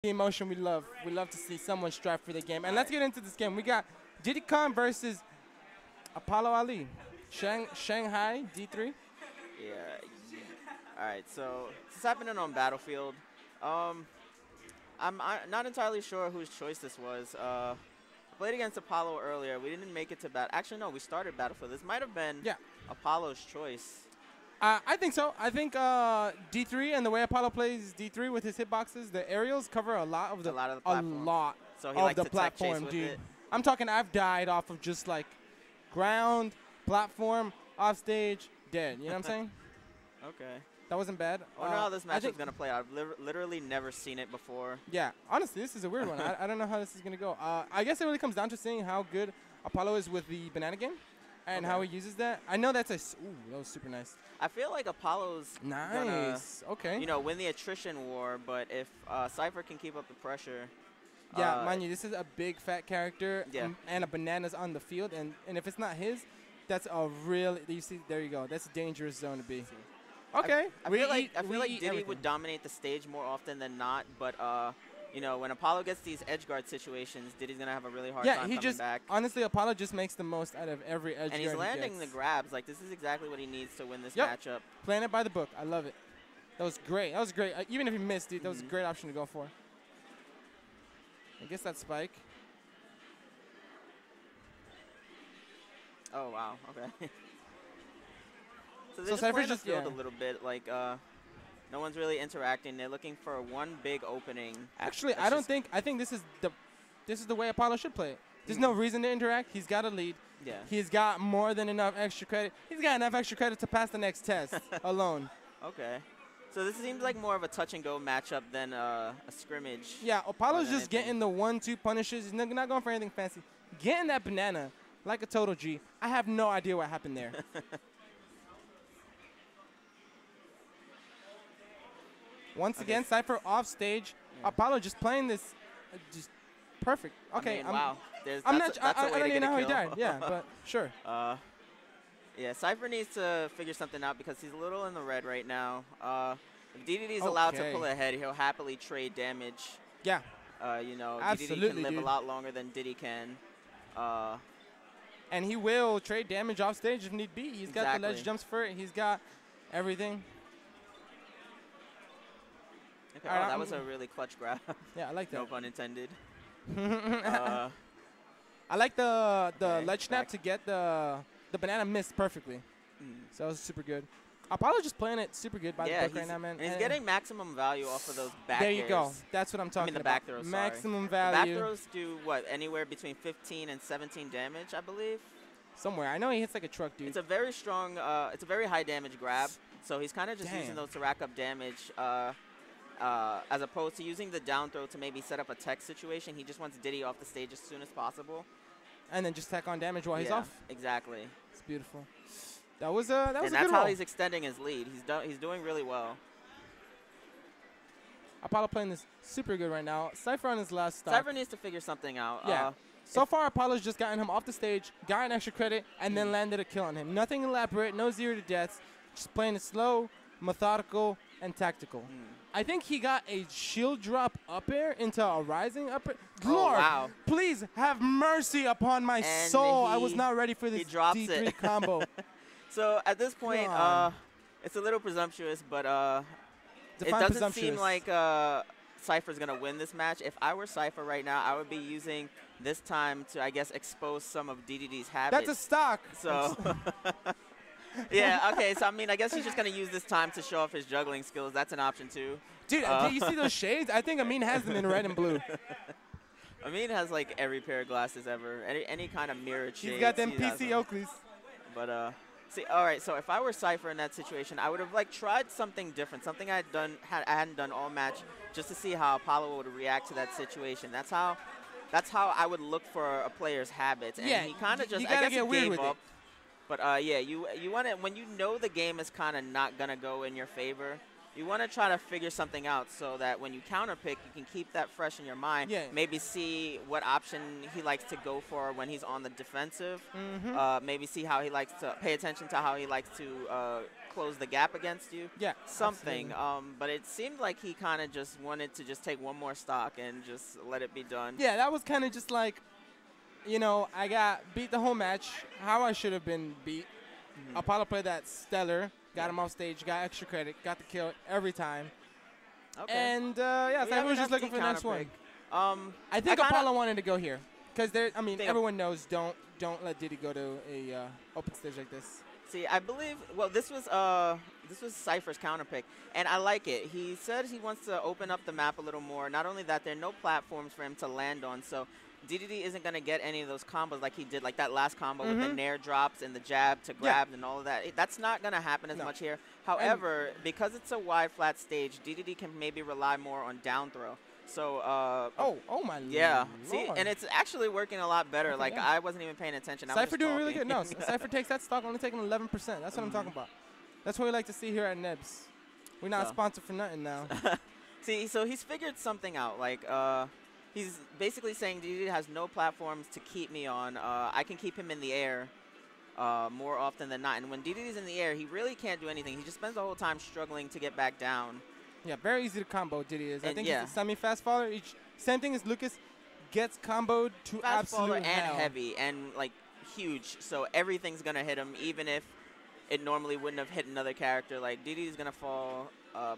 the emotion we love. We love to see someone strive for the game. And let's get into this game. We got Diddy Khan versus Apollo Ali. Shanghai D3. Yeah. All right. So this happening on Battlefield. I'm not entirely sure whose choice this was. I played against Apollo earlier. We didn't make it to Actually, no. We started Battlefield. This might have been Apollo's choice. I think so. I think D3 and the way Apollo plays D3 with his hitboxes, the aerials cover a lot of the platform. So he likes the to platform, with dude. it. I'm talking. I've died off of just like ground, platform, off stage, dead. You know what I'm saying? Okay. That wasn't bad. I wonder how this match is gonna play. I've literally never seen it before. Yeah, honestly, this is a weird one. I don't know how this is gonna go. I guess it really comes down to seeing how good Apollo is with the banana game. And how he uses that. I know that's ooh, that was super nice. I feel like Apollo's gonna, win the attrition war, but if Cipher can keep up the pressure. Yeah, mind you, this is a big fat character and a banana's on the field, and if it's not his, that's a real, you see, there you go. That's a dangerous zone to be. Okay. I feel like Diddy would dominate the stage more often than not, but you know, when Apollo gets these edge guard situations, Diddy's going to have a really hard time coming back. Honestly, Apollo just makes the most out of every edge guard. And he's landing the grabs. Like, this is exactly what he needs to win this matchup. Playing it by the book. I love it. That was great. That was great. Even if he missed, dude, that was a great option to go for. I guess that's Spike. Oh, wow. Okay. So they're so just playing the field a little bit. Like, no one's really interacting. They're looking for one big opening. Actually, I think this is the way Apollo should play it. There's no reason to interact. He's got a lead. Yeah. He's got more than enough extra credit. He's got enough extra credit to pass the next test alone. Okay. So this seems like more of a touch and go matchup than a scrimmage. Yeah, Apollo's just getting the 1-2 punishes. He's not going for anything fancy. Getting that banana like a total G. I have no idea what happened there. Once again, Cipher off stage. Apollo just playing this, just perfect. Okay, I mean, wow. I don't even know how he died. Yeah, but sure. Yeah, Cipher needs to figure something out because he's a little in the red right now. If Dedede's allowed to pull ahead, he'll happily trade damage. Yeah. You know, absolutely, Dedede can live a lot longer than Diddy can. And he will trade damage off stage if need be. He's got the ledge jumps for it. He's got everything. Okay, that was a really clutch grab. Yeah, I like that. No pun intended. I like the ledge snap to get the banana missed perfectly. So that was super good. Apollo just playing it super good by the book right now, man. And he's getting maximum value off of those back There you go. That's what I'm talking about. The back throws, maximum value. The back throws do, what, anywhere between 15 and 17 damage, I believe? Somewhere. I know he hits like a truck, dude. It's a very strong, it's a very high damage grab. So he's kind of just using those to rack up damage. As opposed to using the down throw to maybe set up a tech situation. He just wants Diddy off the stage as soon as possible. And then just tack on damage while he's off. Exactly. It's beautiful. That was a good And that's how he's extending his lead. He's doing really well. Apollo playing this super good right now. Cipher on his last stop. Cipher needs to figure something out. Yeah. So far, Apollo's just gotten him off the stage, got an extra credit, and then landed a kill on him. Nothing elaborate, no 0 to deaths. Just playing it slow, methodical, and tactical. I think he got a shield drop up air into a rising up air. Lord, wow. Please have mercy upon my soul. I was not ready for this D3 combo. So at this point, it's a little presumptuous, but it doesn't seem like Cipher's going to win this match. If I were Cipher right now, I would be using this time to, I guess, expose some of Dedede's habits. That's a stock. So... Yeah, okay, so I mean, I guess he's just going to use this time to show off his juggling skills. That's an option, too. Dude, do you see those shades? I think Amin has them in red and blue. Amin has, like, every pair of glasses ever, any kind of mirrored shades. He's got them PC Oakleys. But, see, all right, so if I were Cipher in that situation, I would have, like, tried something different, something I hadn't done all match, just to see how Apollo would react to that situation. That's how I would look for a player's habits. And he kind of just, I guess, he gave up. But, yeah, you want to, when you know the game is kind of not going to go in your favor, you want to try to figure something out so that when you counterpick, you can keep that fresh in your mind. Yeah. Maybe see what option he likes to go for when he's on the defensive. Maybe see how he likes to pay attention to how he likes to close the gap against you. Yeah, something. absolutely. But it seemed like he kind of just wanted to just take one more stock and just let it be done. Yeah, that was kind of just like, you know, I got beat the whole match, how I should have been beat. Apollo played that stellar, got him off stage, got extra credit, got the kill every time. Okay. And, yeah, Cypher was just looking for the next one. I think Apollo wanted to go here. Because, I mean, everyone knows don't let Diddy go to a open stage like this. See, I believe, well, this was Cipher's counter pick, and I like it. He said he wants to open up the map a little more. Not only that, there are no platforms for him to land on, so Dedede isn't going to get any of those combos like he did, like that last combo with the nair drops and the jab to grab and all of that. That's not going to happen as much here. However, because it's a wide, flat stage, Dedede can maybe rely more on down throw. So, oh my yeah. Lord. See, and it's actually working a lot better. Okay, like, I wasn't even paying attention. Cipher doing really good. No, Cipher takes that stock, only taking 11%. That's what I'm talking about. That's what we like to see here at Nebs. We're not sponsored for nothing now. See, so he's figured something out. Like, he's basically saying Dedede has no platforms to keep me on. I can keep him in the air more often than not. And when Dedede's in the air, he really can't do anything. He just spends the whole time struggling to get back down. Yeah, very easy to combo, Diddy is. And I think he's a semi-fast faller. Same thing as Lucas, gets comboed to fast absolute and hell. Heavy and, like, huge. So everything's going to hit him, even if it normally wouldn't have hit another character. Like, Dedede's going to fall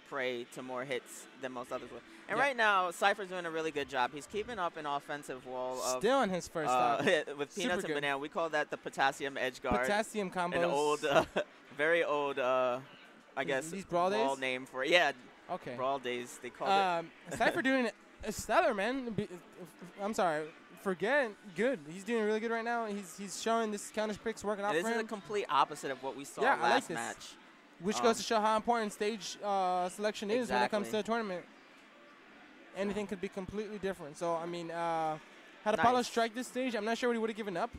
prey to more hits than most others would. And right now, Cipher's doing a really good job. He's keeping up an offensive wall. Still on his first stop. With Peanuts and Banana. We call that the potassium edge guard. Potassium combos. An old, very old, I guess, these brawl days? name for it. Yeah. Okay. Brawl days, they call it. Cipher doing a stellar, man. I'm sorry. Forget good. He's doing really good right now. He's showing this counter picks working out for him. This is the complete opposite of what we saw last like match. Which goes to show how important stage selection is when it comes to a tournament. Anything could be completely different. So, I mean, had Apollo strike this stage, I'm not sure what he would have given up.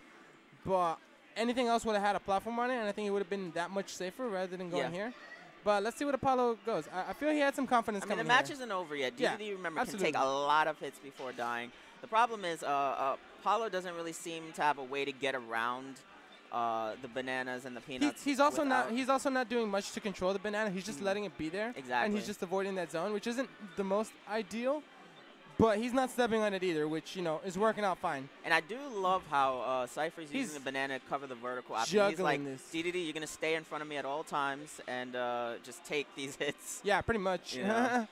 But anything else would have had a platform on it, and I think it would have been that much safer rather than going here. But let's see what Apollo goes. I feel he had some confidence coming in. The match isn't over yet. Dedede, remember, can take a lot of hits before dying. The problem is Apollo doesn't really seem to have a way to get around the bananas and the peanuts. He's also not doing much to control the banana. He's just letting it be there. Exactly. And he's just avoiding that zone, which isn't the most ideal. But he's not stepping on it either, which, you know, is working out fine. And I do love how Cipher's using the banana to cover the vertical option. He's like, Dedede, you're going to stay in front of me at all times and just take these hits. Yeah, pretty much. You know?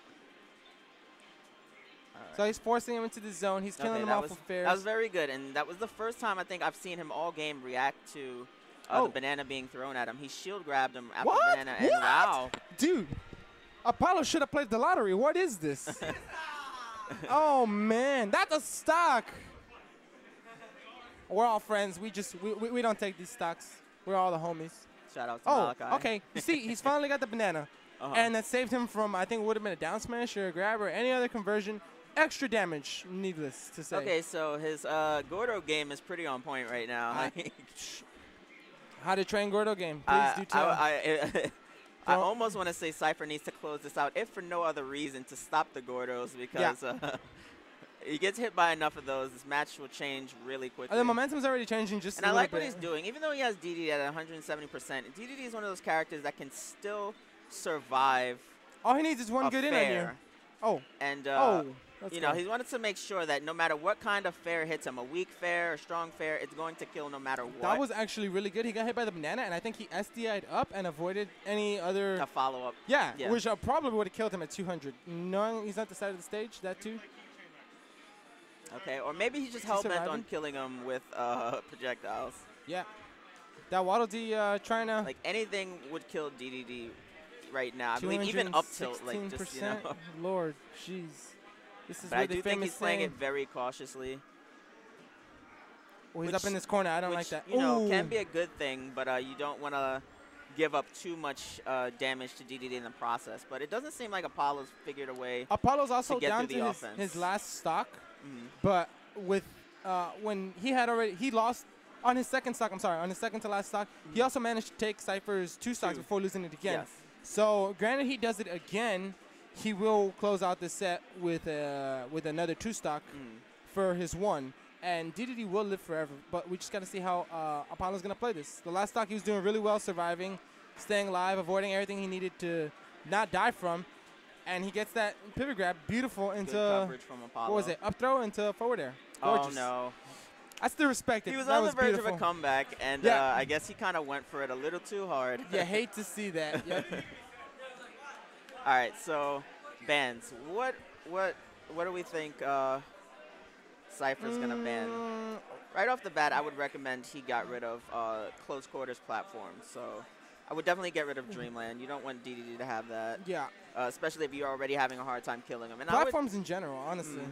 So he's forcing him into the zone. He's killing him off of fairs. That was very good. And that was the first time I think I've seen him all game react to the banana being thrown at him. He shield grabbed him after the banana. And wow. Dude, Apollo should have played the lottery. What is this? Oh, man. That's a stock. We're all friends. We don't take these stocks. We're all the homies. Shout out to Malachi. Okay. You see, he's finally got the banana. And that saved him from, I think it would have been a down smash or a grab or any other conversion. Extra damage, needless to say. Okay, so his Gordo game is pretty on point right now. How to train Gordo game? Please do tell. I almost want to say Cipher needs to close this out, if for no other reason, to stop the Gordos, because he gets hit by enough of those, this match will change really quickly. The momentum's already changing just a little bit. And I like what he's doing. Even though he has Dedede at 170%, Dedede is one of those characters that can still survive. All he needs is one good in on you. Oh. And, you know, he wanted to make sure that no matter what kind of fair hits him, a weak fair, a strong fair, it's going to kill no matter what. That was actually really good. He got hit by the banana, and I think he SDI'd up and avoided any other... A follow-up. Yeah, which probably would have killed him at 200. Knowing he's at the side of the stage, that too. Okay, or maybe he's just hell-bent on killing him with projectiles. Yeah. That Waddle D trying to... Like, anything would kill Dedede right now. I believe even up tilt, like, just, you know. Lord, jeez. This is but I do think he's playing it very cautiously. Well, he's up in this corner. I don't like that. You know, can be a good thing, but you don't want to give up too much damage to Dedede in the process. But it doesn't seem like Apollo's figured a way Apollo's also to get down through the to offense. his last stock, but with when he lost on his second stock. I'm sorry, on his second to last stock, he also managed to take Cipher's two stocks before losing it again. Yes. So granted, he does it again. He will close out the set with another two stock for his one. And Dedede will live forever, but we just got to see how Apollo's going to play this. The last stock he was doing really well surviving, staying alive, avoiding everything he needed to not die from. And he gets that pivot grab, beautiful, into, Good coverage from Apollo. what was it, up throw into forward air. Gorgeous. Oh, no. I still respect it. He was that on the verge beautiful. of a comeback, and Yeah. I guess he kind of went for it a little too hard. You hate to see that. Yep. All right, so bans. What do we think Cipher's gonna ban? Right off the bat, I would recommend he got rid of close quarters platforms. So I would definitely get rid of Dreamland. You don't want Dedede to have that. Yeah. Especially if you're already having a hard time killing him. And Platforms in general, honestly.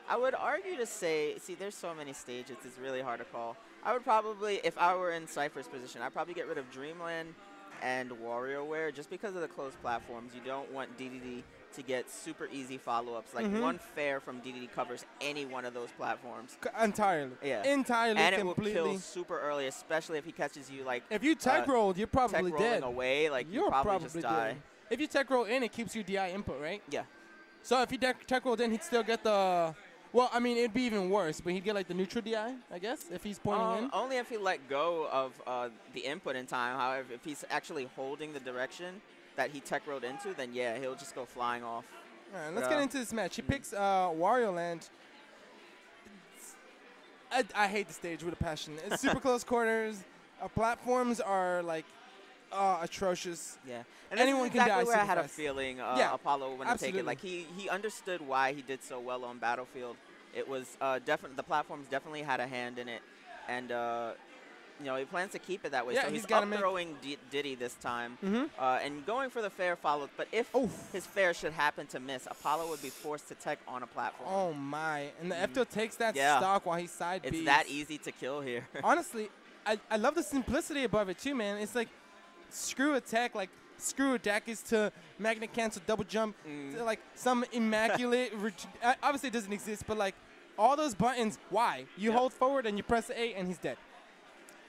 I would argue to say, see, there's so many stages, it's really hard to call. I would probably, if I were in Cipher's position, I'd probably get rid of Dreamland and WarioWare just because of the closed platforms. You don't want Dedede to get super easy follow-ups. Like one fair from Dedede covers any one of those platforms. Entirely. Yeah. Entirely, and it completely. will kill super early, especially if he catches you like if you tech rolled, you're probably tech dead. rolling away, like You're you probably just die. dead. If you tech roll in, it keeps you DI input, right? Yeah. So if he tech rolled in, he'd still get the. Well, I mean, it'd be even worse, but he'd get like the neutral DI, I guess, if he's pointing in. Only if he let go of the input in time. However, if he's actually holding the direction that he tech rolled into, then yeah, he'll just go flying off. All right, let's get into this match. He picks Wario Land. I hate the stage with a passion. It's super close quarters. Platforms are like atrocious. Yeah, and anyone this is exactly can die. where I had a fast. feeling absolutely. Apollo would take it. Like he understood why he did so well on Battlefield. It was definitely the platforms definitely had a hand in it, and you know, he plans to keep it that way. Yeah, so he's he's up throwing Diddy this time and going for the fair follow. But if his fair should happen to miss, Apollo would be forced to tech on a platform. Oh my! And the F-tilt takes that stock while he's side B. It's that easy to kill here. Honestly, I love the simplicity above it too, man. It's like screw attack, like screw attack is to magnet cancel, double jump, to like some immaculate. Obviously, it doesn't exist, but like all those buttons. Why? You hold forward and you press A, and he's dead.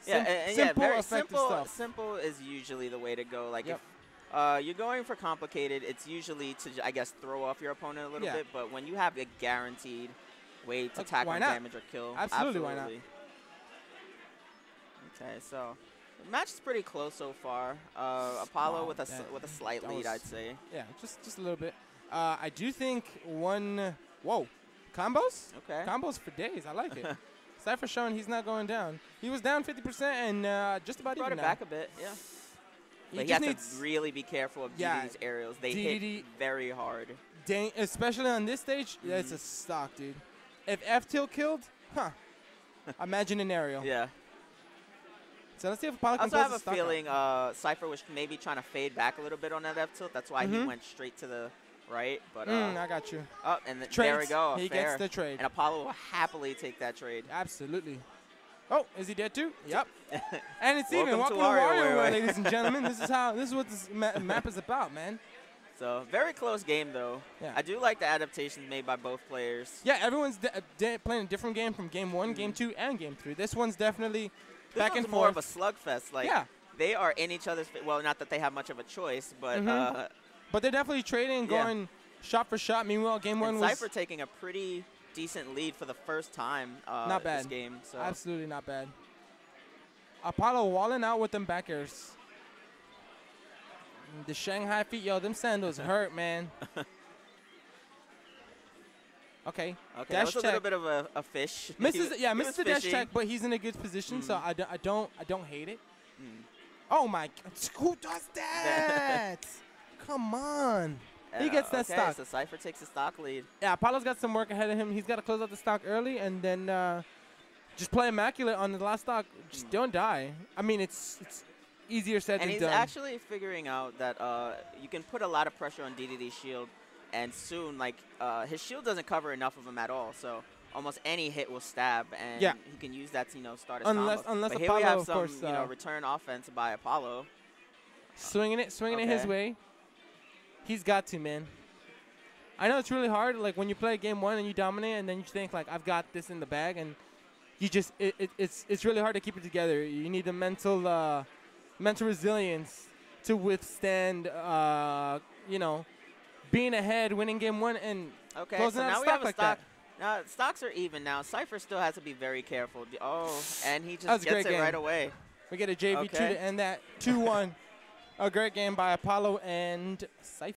Simple, very effective stuff. Simple is usually the way to go. Like if you're going for complicated, it's usually to, I guess, throw off your opponent a little bit. But when you have a guaranteed way to tackle damage or kill, absolutely, why not? Okay, so the match is pretty close so far. Apollo with a slight lead, I'd say. Yeah, just a little bit. I do think one. Whoa, combos. Okay. Combos for days. I like it. Cipher showing he's not going down. He was down 50% and just about brought even it now. back a bit, yeah. But he you have to really be careful of Dedede's aerials. They hit very hard. Especially on this stage, that's a stock, dude. If F-tilt killed, imagine an aerial. Yeah. So let's see if Apollo can I also have a stock feeling Cipher was maybe trying to fade back a little bit on that F-tilt. That's why he went straight to the right. But I got you. Oh, and there we go. He gets the trade. And Apollo will happily take that trade. Absolutely. Oh, is he dead too? Yep. And it's even. Welcome Welcome to to WarioWare, ladies and gentlemen. This is what this map is about, man. So very close game though. Yeah. I do like the adaptations made by both players. Yeah, everyone's playing a different game from game 1, game 2, and game 3. This one's definitely back and forth. More of a slugfest. Like they are in each other's. Well, not that they have much of a choice, but but they're definitely trading, going shot for shot. Meanwhile, game 1 was Cipher taking a pretty decent lead for the first time not bad. this game. So. Absolutely not bad. Apollo walling out with them back airs. The Shanghai feet, yo, them sandals hurt, man. Okay. That was a little bit of a fish. Misses the dash check, but he's in a good position, so I don't hate it. Oh my! Who does that? Come on. He gets that stock. So Cipher takes the stock lead. Yeah, Apollo's got some work ahead of him. He's got to close out the stock early and then just play immaculate on the last stock. Just don't die. I mean, it's easier said than done. And he's actually figuring out that you can put a lot of pressure on Dedede's shield, and soon, like, his shield doesn't cover enough of him at all. So almost any hit will stab, and he can use that to, start his combo. Unless but Apollo, here we have of some, course, return offense by Apollo. Swinging it his way. He's got to, man. I know it's really hard, like, when you play game 1 and you dominate, and then you think, like, I've got this in the bag, and you just it's really hard to keep it together. You need the mental resilience to withstand, being ahead, winning game 1, and closing out a stock like that. Now, stocks are even now. Cipher still has to be very careful. Oh, and he just gets it right away. We get a JV2 to end that 2-1. A great game by Apollo and Cipher.